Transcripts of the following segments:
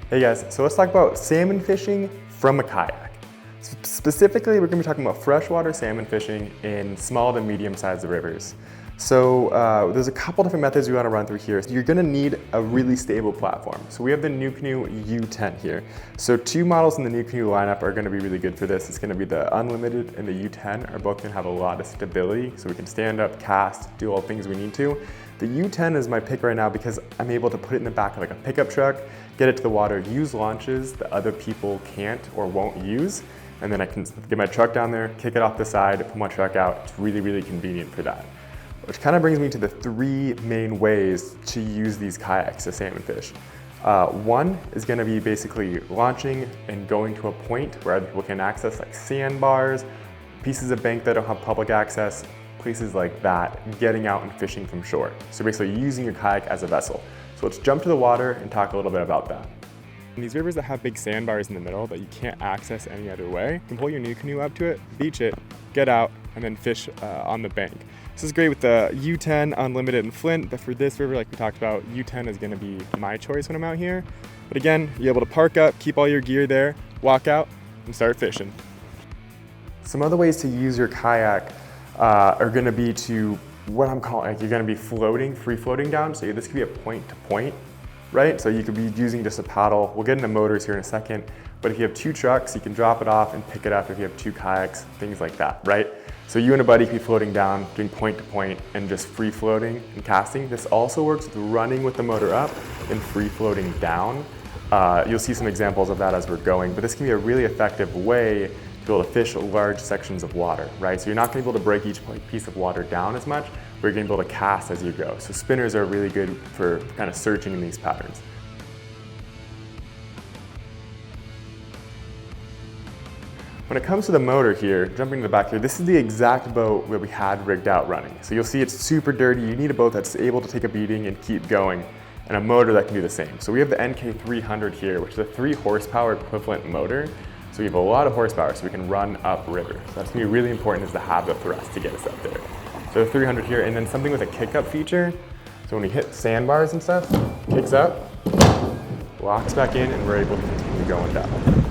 Hey guys, so let's talk about salmon fishing from a kayak. Specifically, we're going to be talking about freshwater salmon fishing in small to medium-sized rivers. So there's a couple different methods we want to run through here. You're going to need a really stable platform. So we have the NuCanoe U10 here. So two models in the NuCanoe lineup are going to be really good for this. It's going to be the Unlimited and the U10 are both going to have a lot of stability, so we can stand up, cast, do all the things we need to. The U10 is my pick right now because I'm able to put it in the back of like a pickup truck, get it to the water, use launches that other people can't or won't use, and then I can get my truck down there, kick it off the side, pull my truck out. It's really, really convenient for that. Which kind of brings me to the three main ways to use these kayaks to salmon fish. One is going to be basically launching and going to a point where other people can access, like sandbars, pieces of bank that don't have public access, places like that, getting out and fishing from shore. So basically using your kayak as a vessel. So let's jump to the water and talk a little bit about that. In these rivers that have big sandbars in the middle that you can't access any other way, you can pull your NuCanoe up to it, beach it, get out, and then fish on the bank. This is great with the U10 Unlimited and Flint, but for this river, like we talked about, U10 is going to be my choice when I'm out here. But again, you're able to park up, keep all your gear there, walk out, and start fishing. Some other ways to use your kayak are going to be to what I'm calling, like you're going to be floating, free floating down. So this could be a point to point, right? So you could be using just a paddle. We'll get into motors here in a second. But if you have two trucks, you can drop it off and pick it up if you have two kayaks, things like that, right? So you and a buddy can be floating down, doing point to point and just free floating and casting. This also works with running with the motor up and free floating down. You'll see some examples of that as we're going, but this can be a really effective way to be able to fish large sections of water, right? So you're not going to be able to break each piece of water down as much, but you're going to be able to cast as you go. So spinners are really good for kind of searching in these patterns. When it comes to the motor here, jumping to the back here, this is the exact boat that we had rigged out running. So you'll see it's super dirty. You need a boat that's able to take a beating and keep going, and a motor that can do the same. So we have the NK300 here, which is a 3 horsepower equivalent motor. So we have a lot of horsepower, so we can run upriver. So that's gonna be really important, is to have the thrust to get us up there. So the 300 here, and then something with a kick-up feature. So when we hit sandbars and stuff, kicks up, locks back in, and we're able to continue going down.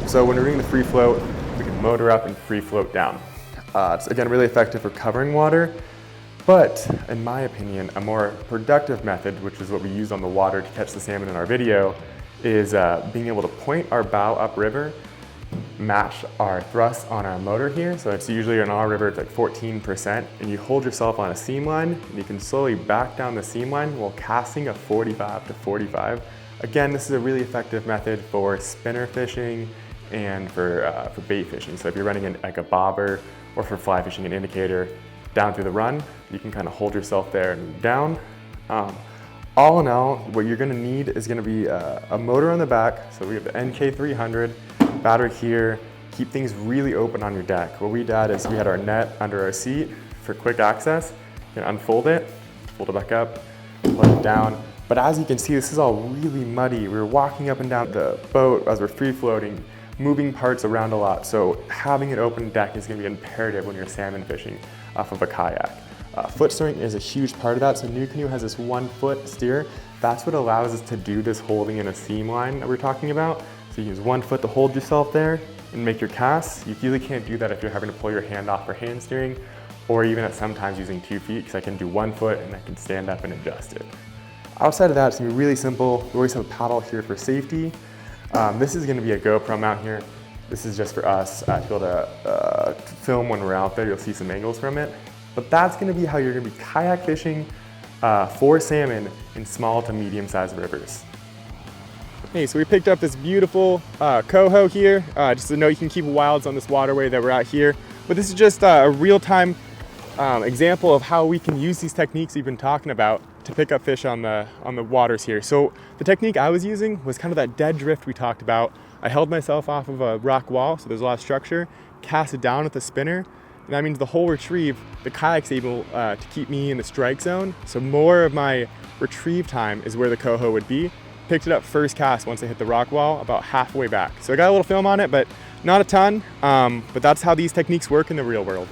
So when we're doing the free float, we can motor up and free float down. It's again really effective for covering water, but in my opinion, a more productive method, which is what we use on the water to catch the salmon in our video, is being able to point our bow upriver, match our thrust on our motor here. So it's usually in our river, it's like 14%, and you hold yourself on a seam line, and you can slowly back down the seam line while casting a 45 to 45. Again, this is a really effective method for spinner fishing and for bait fishing. So if you're running like a bobber, or for fly fishing an indicator, down through the run, you can kind of hold yourself there and down. All in all, what you're gonna need is gonna be a motor on the back. So we have the NK300, battery here, keep things really open on your deck. What we did is we had our net under our seat for quick access. You can unfold it, fold it back up, let it down. But as you can see, this is all really muddy. We're walking up and down the boat as we're free floating, moving parts around a lot. So having an open deck is gonna be imperative when you're salmon fishing off of a kayak. Foot steering is a huge part of that. So NuCanoe has this 1 foot steer. That's what allows us to do this holding in a seam line that we're talking about. So you use 1 foot to hold yourself there and make your casts. You really can't do that if you're having to pull your hand off for hand steering, or even at sometimes using 2 feet, because I can do 1 foot and I can stand up and adjust it. Outside of that, it's gonna be really simple. We always have a paddle here for safety. This is gonna be a GoPro mount here. This is just for us to be able to film when we're out there. You'll see some angles from it. But that's gonna be how you're gonna be kayak fishing for salmon in small to medium-sized rivers. Hey, so we picked up this beautiful coho here. Just to know you can keep wilds on this waterway that we're at here. But this is just a real-time example of how we can use these techniques we've been talking about to pick up fish on the waters here. So the technique I was using was kind of that dead drift we talked about. I held myself off of a rock wall, so there's a lot of structure, cast it down with the spinner, and that means the whole retrieve, the kayak's able to keep me in the strike zone. So more of my retrieve time is where the coho would be. Picked it up first cast once I hit the rock wall, about halfway back. So I got a little film on it, but not a ton, but that's how these techniques work in the real world.